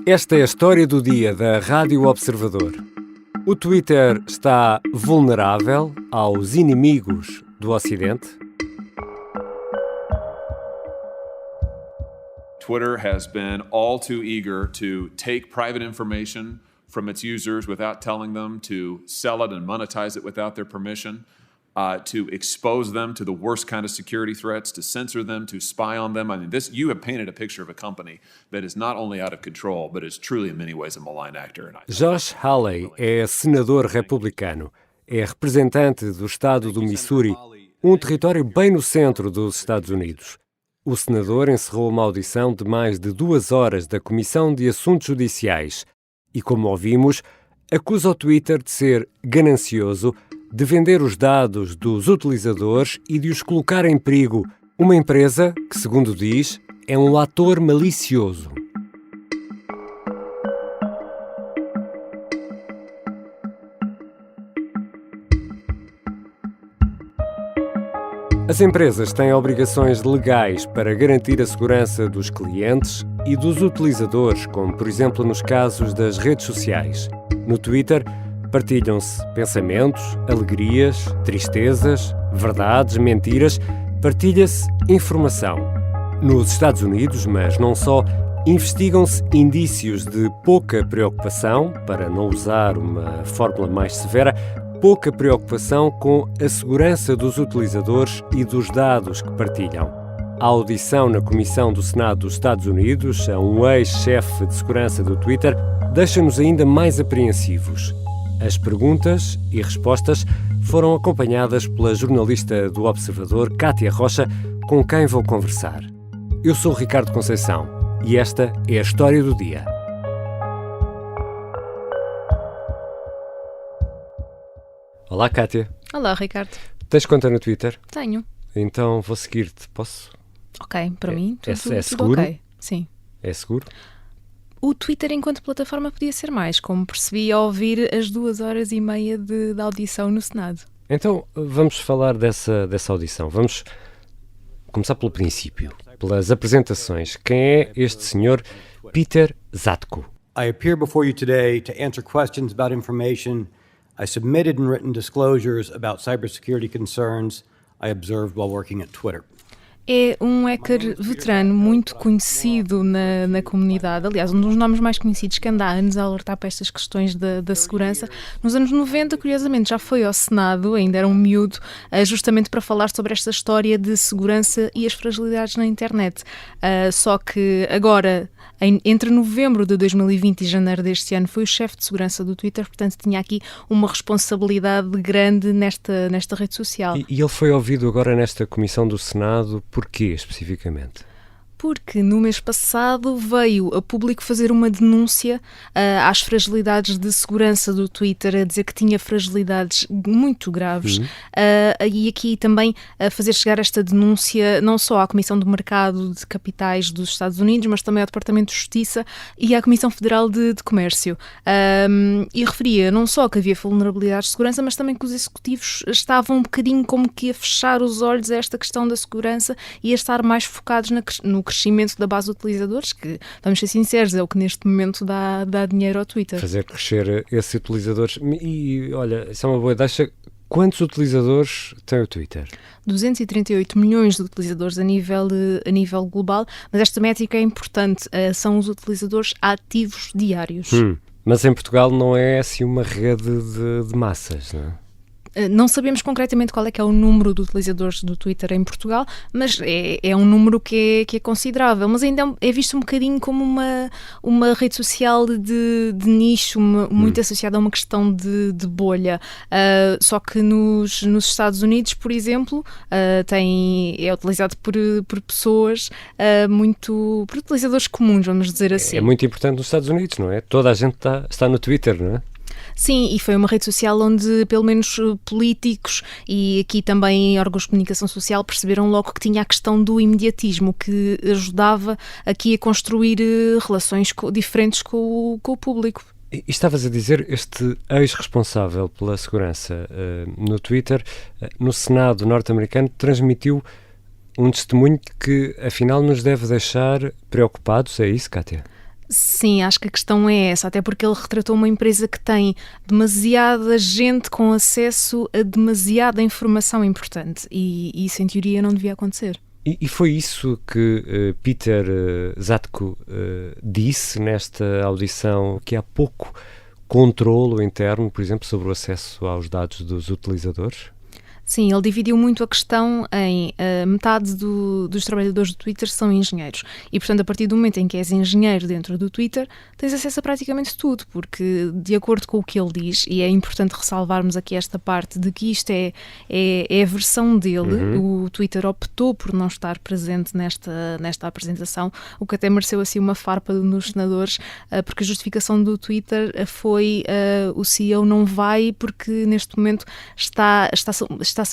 Esta é a história do dia da Rádio Observador. O Twitter está vulnerável aos inimigos do Ocidente? Twitter has been all too eager to take private information from its users without telling them, to sell it and monetize it without their permission, to expose them to the worst kind of security threats, to censor them, to spy on them. I mean, you have painted a picture of a company that is not only out of control, but is truly in many ways a malign actor. Josh Hawley é senador republicano. É representante do estado do Missouri, um território bem no centro dos Estados Unidos. O senador encerrou uma audição de mais de 2 horas da Comissão de Assuntos Judiciais e, como ouvimos, acusa o Twitter de ser ganancioso, de vender os dados dos utilizadores e de os colocar em perigo. Uma empresa que, segundo diz, é um ator malicioso. As empresas têm obrigações legais para garantir a segurança dos clientes e dos utilizadores, como, por exemplo, nos casos das redes sociais. No Twitter, partilham-se pensamentos, alegrias, tristezas, verdades, mentiras, partilha-se informação. Nos Estados Unidos, mas não só, investigam-se indícios de pouca preocupação, para não usar uma fórmula mais severa, pouca preocupação com a segurança dos utilizadores e dos dados que partilham. A audição na Comissão do Senado dos Estados Unidos a um ex-chefe de segurança do Twitter deixa-nos ainda mais apreensivos. As perguntas e respostas foram acompanhadas pela jornalista do Observador, Kátia Rocha, com quem vou conversar. Eu sou o Ricardo Conceição e esta é a história do dia. Olá, Kátia. Olá, Ricardo. Tens conta no Twitter? Tenho. Então vou seguir-te, posso? Ok, para mim tudo é seguro? ok. Sim. É seguro? O Twitter enquanto plataforma podia ser mais, como percebi ao ouvir as 2h30 de audição no Senado. Então vamos falar dessa audição. Vamos começar pelo princípio, pelas apresentações. Quem é este senhor Peter Zatko? I appear before you today to answer questions about information I submitted in written disclosures about cybersecurity concerns I observed while working at Twitter. É um hacker veterano muito conhecido na comunidade, aliás, um dos nomes mais conhecidos que anda há anos a alertar para estas questões da segurança. Nos anos 90, curiosamente, já foi ao Senado, ainda era um miúdo, justamente para falar sobre esta história de segurança e as fragilidades na internet. Só que agora, entre novembro de 2020 e janeiro deste ano, foi o chefe de segurança do Twitter, portanto tinha aqui uma responsabilidade grande nesta rede social. E ele foi ouvido agora nesta comissão do Senado. Porquê, especificamente? Porque no mês passado veio a público fazer uma denúncia às fragilidades de segurança do Twitter, a dizer que tinha fragilidades muito graves, e aqui também a fazer chegar esta denúncia não só à Comissão do Mercado de Capitais dos Estados Unidos, mas também ao Departamento de Justiça e à Comissão Federal de Comércio. E referia não só que havia vulnerabilidades de segurança, mas também que os executivos estavam um bocadinho como que a fechar os olhos a esta questão da segurança e a estar mais focados no crescimento da base de utilizadores, que, vamos ser sinceros, é o que neste momento dá dinheiro ao Twitter. Fazer crescer esses utilizadores. E, olha, isso é uma boa deixa. Quantos utilizadores tem o Twitter? 238 milhões de utilizadores a nível global, mas esta métrica é importante, são os utilizadores ativos diários. Mas em Portugal não é assim uma rede de massas, não é? Não sabemos concretamente qual é que é o número de utilizadores do Twitter em Portugal, mas é um número que é considerável, mas ainda é visto um bocadinho como uma rede social de nicho, muito associada a uma questão de bolha. Só que nos Estados Unidos, por exemplo, é utilizado por pessoas por utilizadores comuns, vamos dizer assim. É muito importante nos Estados Unidos, não é? Toda a gente está no Twitter, não é? Sim, e foi uma rede social onde pelo menos políticos e aqui também órgãos de comunicação social perceberam logo que tinha a questão do imediatismo, que ajudava aqui a construir relações diferentes com o público. E estavas a dizer, este ex-responsável pela segurança no Twitter, no Senado norte-americano, transmitiu um testemunho que afinal nos deve deixar preocupados, é isso, Kátia? Sim, acho que a questão é essa, até porque ele retratou uma empresa que tem demasiada gente com acesso a demasiada informação importante e isso, em teoria, não devia acontecer. E foi isso que Peter Zatko disse nesta audição, que há pouco controlo interno, por exemplo, sobre o acesso aos dados dos utilizadores? Sim, ele dividiu muito a questão em metade dos trabalhadores do Twitter são engenheiros e, portanto, a partir do momento em que és engenheiro dentro do Twitter, tens acesso a praticamente tudo, porque, de acordo com o que ele diz, e é importante ressalvarmos aqui esta parte de que isto é a versão dele, o Twitter optou por não estar presente nesta apresentação, o que até mereceu assim uma farpa nos senadores, porque a justificação do Twitter foi o CEO não vai porque neste momento está-se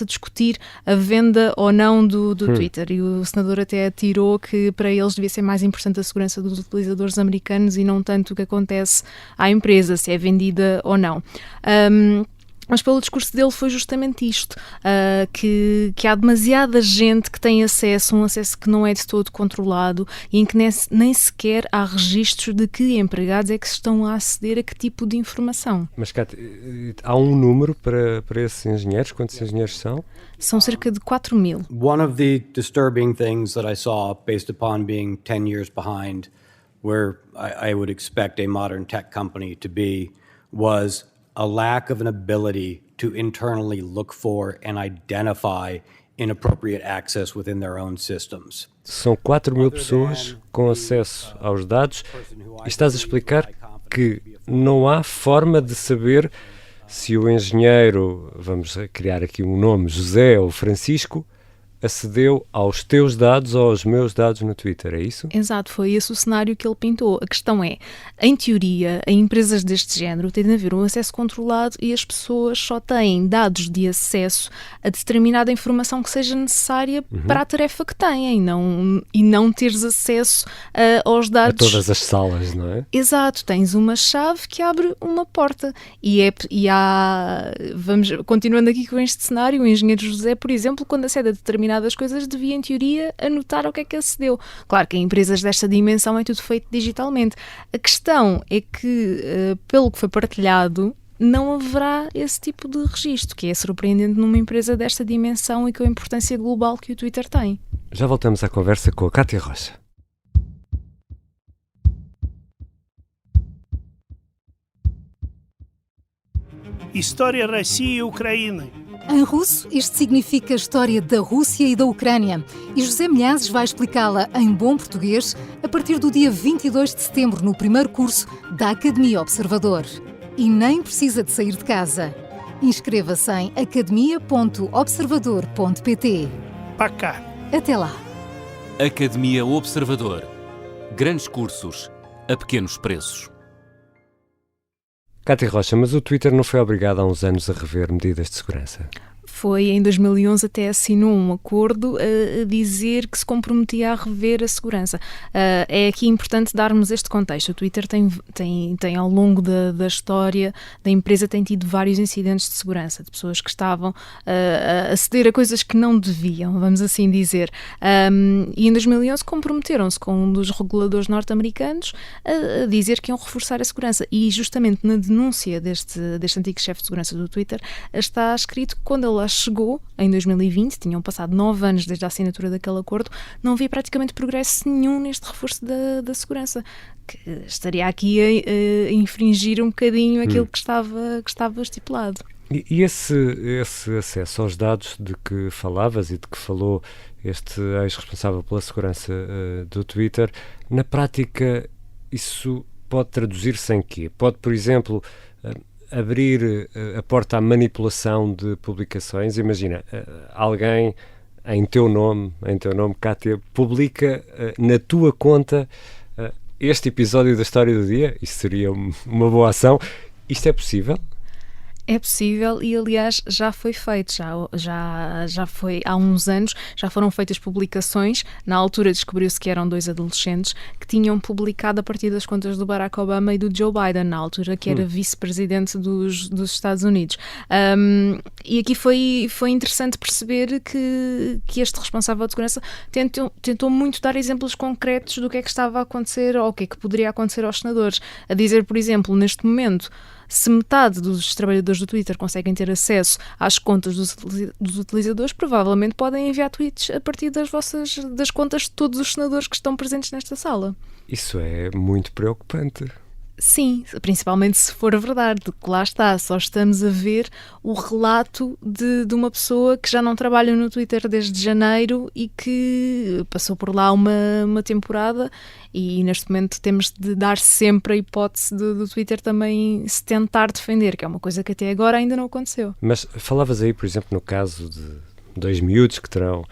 a discutir a venda ou não do Twitter, e o senador até atirou que para eles devia ser mais importante a segurança dos utilizadores americanos e não tanto o que acontece à empresa, se é vendida ou não. Mas pelo discurso dele foi justamente isto, que há demasiada gente que tem acesso, um acesso que não é de todo controlado e em que nem sequer há registros de que empregados é que estão a aceder a que tipo de informação. Mas, Cátia, há um número para esses engenheiros? Quantos engenheiros são? São cerca de 4.000. One of the disturbing things that I saw, based upon being 10 years behind where I would expect a modern tech company to be, was a lack of an ability to internally look for and identify inappropriate access within their own systems. São 4.000 pessoas com acesso aos dados e estás a explicar que não há forma de saber se o engenheiro, vamos criar aqui um nome, José ou Francisco, acedeu aos teus dados ou aos meus dados no Twitter, é isso? Exato, foi esse o cenário que ele pintou. A questão é, em teoria, em empresas deste género tem de haver um acesso controlado e as pessoas só têm dados de acesso a determinada informação que seja necessária para a tarefa que têm e não teres acesso aos dados. A todas as salas, não é? Exato, tens uma chave que abre uma porta continuando aqui com este cenário, o engenheiro José, por exemplo, quando acede a determinadas coisas, devia, em teoria, anotar ao que é que acedeu. Claro que em empresas desta dimensão é tudo feito digitalmente. A questão é que, pelo que foi partilhado, não haverá esse tipo de registro, que é surpreendente numa empresa desta dimensão e com a importância global que o Twitter tem. Já voltamos à conversa com a Cátia Rocha. História России и Украины. Em russo, isto significa a história da Rússia e da Ucrânia. E José Milhazes vai explicá-la em bom português a partir do dia 22 de setembro, no primeiro curso da Academia Observador. E nem precisa de sair de casa. Inscreva-se em academia.observador.pt. Пока. Até lá. Academia Observador. Grandes cursos a pequenos preços. Cátia Rocha, mas o Twitter não foi obrigado há uns anos a rever medidas de segurança? Foi em 2011 até assinou um acordo a dizer que se comprometia a rever a segurança. É aqui importante darmos este contexto. O Twitter tem ao longo da história da empresa tem tido vários incidentes de segurança, de pessoas que estavam a aceder a coisas que não deviam, vamos assim dizer. E em 2011 comprometeram-se com um dos reguladores norte-americanos a dizer que iam reforçar a segurança. E justamente na denúncia deste antigo chefe de segurança do Twitter está escrito que quando ele chegou em 2020, tinham passado 9 anos desde a assinatura daquele acordo, não havia praticamente progresso nenhum neste reforço da segurança, que estaria aqui a infringir um bocadinho aquilo que estava estipulado. E esse acesso aos dados de que falavas e de que falou este ex-responsável pela segurança do Twitter, na prática isso pode traduzir-se em quê? Pode, por exemplo, abrir a porta à manipulação de publicações. Imagina, alguém em teu nome, Cátia, publica na tua conta este episódio da História do Dia. Isso seria uma boa ação. Isto é possível? É possível e, aliás, já foi feito, já foi há uns anos, já foram feitas publicações. Na altura descobriu-se que eram 2 adolescentes que tinham publicado a partir das contas do Barack Obama e do Joe Biden, na altura que era vice-presidente dos Estados Unidos. E aqui foi interessante perceber que este responsável de segurança tentou muito dar exemplos concretos do que é que estava a acontecer ou o que é que poderia acontecer aos senadores. A dizer, por exemplo, neste momento, se metade dos trabalhadores do Twitter conseguem ter acesso às contas dos utilizadores, provavelmente podem enviar tweets a partir das contas de todos os senadores que estão presentes nesta sala. Isso é muito preocupante. Sim, principalmente se for verdade, que lá está, só estamos a ver o relato de uma pessoa que já não trabalha no Twitter desde janeiro e que passou por lá uma temporada, e neste momento temos de dar sempre a hipótese do Twitter também se tentar defender, que é uma coisa que até agora ainda não aconteceu. Mas falavas aí, por exemplo, no caso de 2 miúdos que terão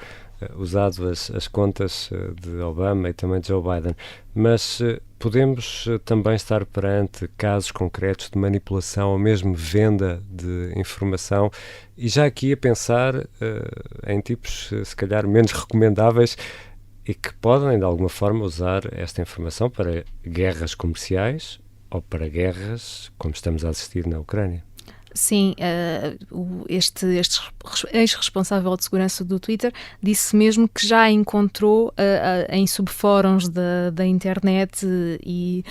usado as contas de Obama e também de Joe Biden, mas podemos também estar perante casos concretos de manipulação ou mesmo venda de informação, e já aqui a pensar em tipos se calhar menos recomendáveis e que podem de alguma forma usar esta informação para guerras comerciais ou para guerras como estamos a assistir na Ucrânia. Sim, este ex-responsável de segurança do Twitter disse mesmo que já encontrou em subfóruns da internet e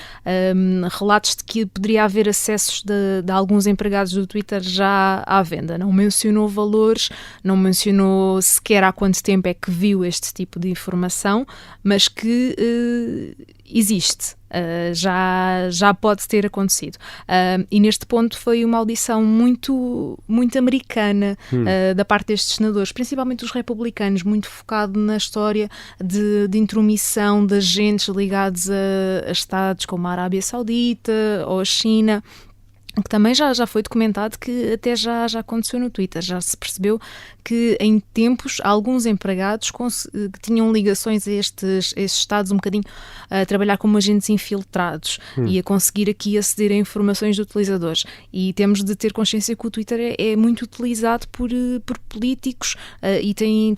relatos de que poderia haver acessos de alguns empregados do Twitter já à venda. Não mencionou valores, não mencionou sequer há quanto tempo é que viu este tipo de informação, mas que existe. Já pode ter acontecido. E neste ponto foi uma audição muito, muito americana da parte destes senadores, principalmente os republicanos, muito focado na história de intromissão de agentes ligados a estados como a Arábia Saudita ou a China, que também já foi documentado que até já aconteceu no Twitter. Já se percebeu que em tempos alguns empregados que tinham ligações a esses estados um bocadinho a trabalhar como agentes infiltrados e a conseguir aqui aceder a informações de utilizadores. E temos de ter consciência que o Twitter é muito utilizado por políticos e tem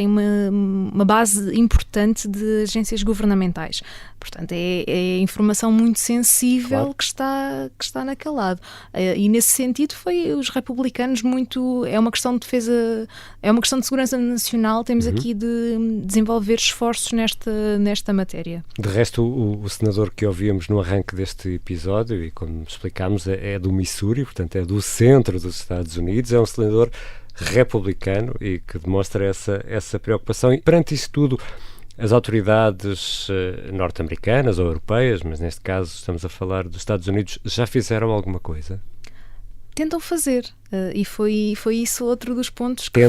uma base importante de agências governamentais. Portanto, é informação muito sensível, claro, que está naquele lado. E nesse sentido foi os republicanos muito... É uma questão de defesa, é uma questão de segurança nacional. Temos aqui de desenvolver esforços nesta matéria. De resto, o senador que ouvíamos no arranque deste episódio, e como explicámos, é do Missouri, portanto é do centro dos Estados Unidos, é um senador republicano e que demonstra essa preocupação. E perante isso tudo, as autoridades norte-americanas ou europeias, mas neste caso estamos a falar dos Estados Unidos, já fizeram alguma coisa? Tentam fazer, e foi isso outro dos pontos que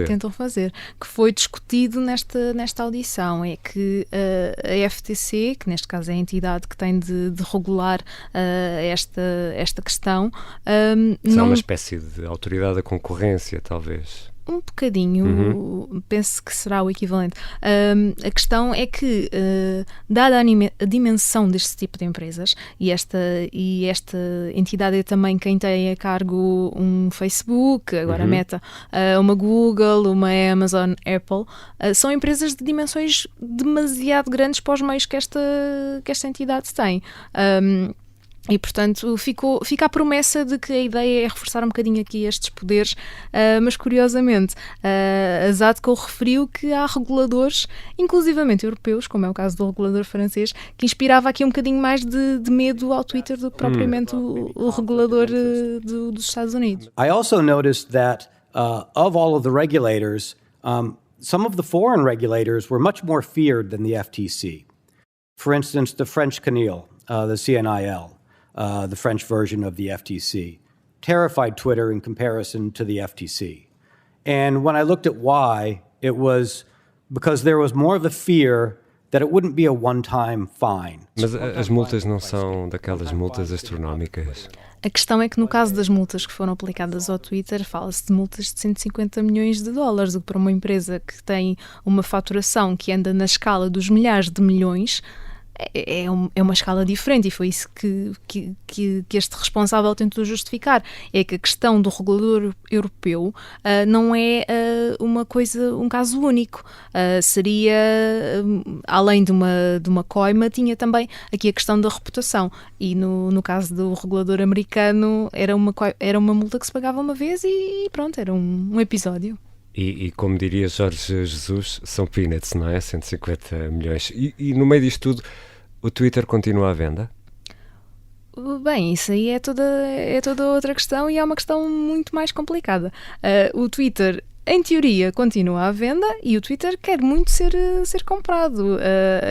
tentam fazer, que foi discutido nesta audição, é que a FTC, que neste caso é a entidade que tem de regular esta questão... Será uma espécie de autoridade da concorrência, talvez? Um bocadinho, penso que será o equivalente. A questão é que, dada a dimensão deste tipo de empresas, e esta entidade é também quem tem a cargo um Facebook, agora a Meta, uma Google, uma Amazon, Apple, são empresas de dimensões demasiado grandes para os meios que esta entidade tem. E, portanto, fica a promessa de que a ideia é reforçar um bocadinho aqui estes poderes, mas, curiosamente, a Zadko referiu que há reguladores, inclusivamente europeus, como é o caso do regulador francês, que inspirava aqui um bocadinho mais de medo ao Twitter do que propriamente o regulador dos Estados Unidos. I also noticed that of all of the regulators, some of the foreign regulators were much more feared than the FTC. For instance, the French CNIL, the CNIL. The French version of the FTC, terrified Twitter in comparison to the FTC. And when I looked at why, it was because there was more of a fear that it wouldn't be a one-time fine. Mas as multas não são daquelas multas astronómicas? A questão é que no caso das multas que foram aplicadas ao Twitter, fala-se de multas de 150 milhões de dólares, o que para uma empresa que tem uma faturação que anda na escala dos milhares de milhões, é uma escala diferente, e foi isso que este responsável tentou justificar. É que a questão do regulador europeu não é um caso único. Seria, além de uma coima, tinha também aqui a questão da reputação. E no caso do regulador americano era uma multa que se pagava uma vez e pronto, era um episódio. E como diria Jorge Jesus, são peanuts, não é? 150 milhões. E no meio disto tudo, o Twitter continua à venda? Bem, isso aí é toda outra questão, e é uma questão muito mais complicada. O Twitter, em teoria, continua à venda, e o Twitter quer muito ser comprado.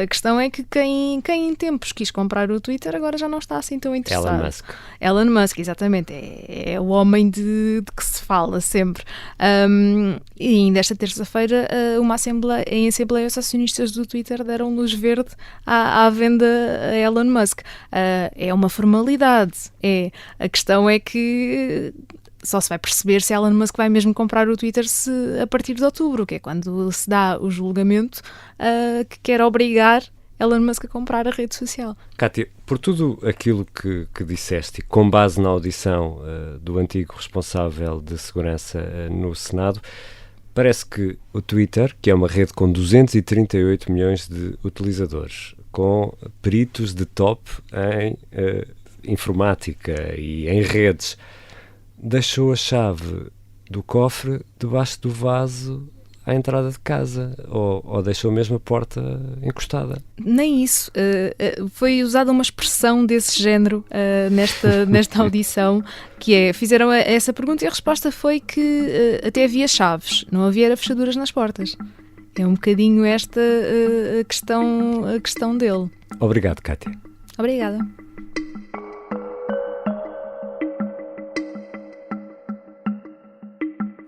A questão é que quem em tempos quis comprar o Twitter agora já não está assim tão interessado. Elon Musk, exatamente. É o homem de que se fala sempre. E ainda esta terça-feira, em Assembleia, os acionistas do Twitter deram luz verde à venda a Elon Musk. É uma formalidade. A questão é que só se vai perceber se Elon Musk vai mesmo comprar o Twitter a partir de outubro, que é quando se dá o julgamento que quer obrigar Elon Musk a comprar a rede social. Kátia, por tudo aquilo que disseste, com base na audição do antigo responsável de segurança no Senado, parece que o Twitter, que é uma rede com 238 milhões de utilizadores, com peritos de top em informática e em redes, deixou a chave do cofre debaixo do vaso à entrada de casa, ou deixou mesmo a porta encostada? Nem isso. Foi usada uma expressão desse género nesta audição, que fizeram essa pergunta, e a resposta foi que até havia chaves, não havia fechaduras nas portas. É um bocadinho esta a questão dele. Obrigado, Kátia. Obrigada.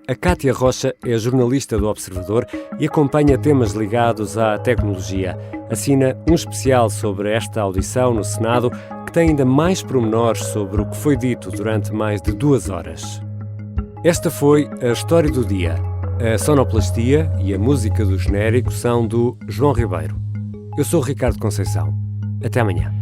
A Kátia Rocha é jornalista do Observador e acompanha temas ligados à tecnologia. Assina um especial sobre esta audição no Senado, que tem ainda mais pormenores sobre o que foi dito durante mais de 2 horas. Esta foi a história do dia. A sonoplastia e a música do genérico são do João Ribeiro. Eu sou o Ricardo Conceição. Até amanhã.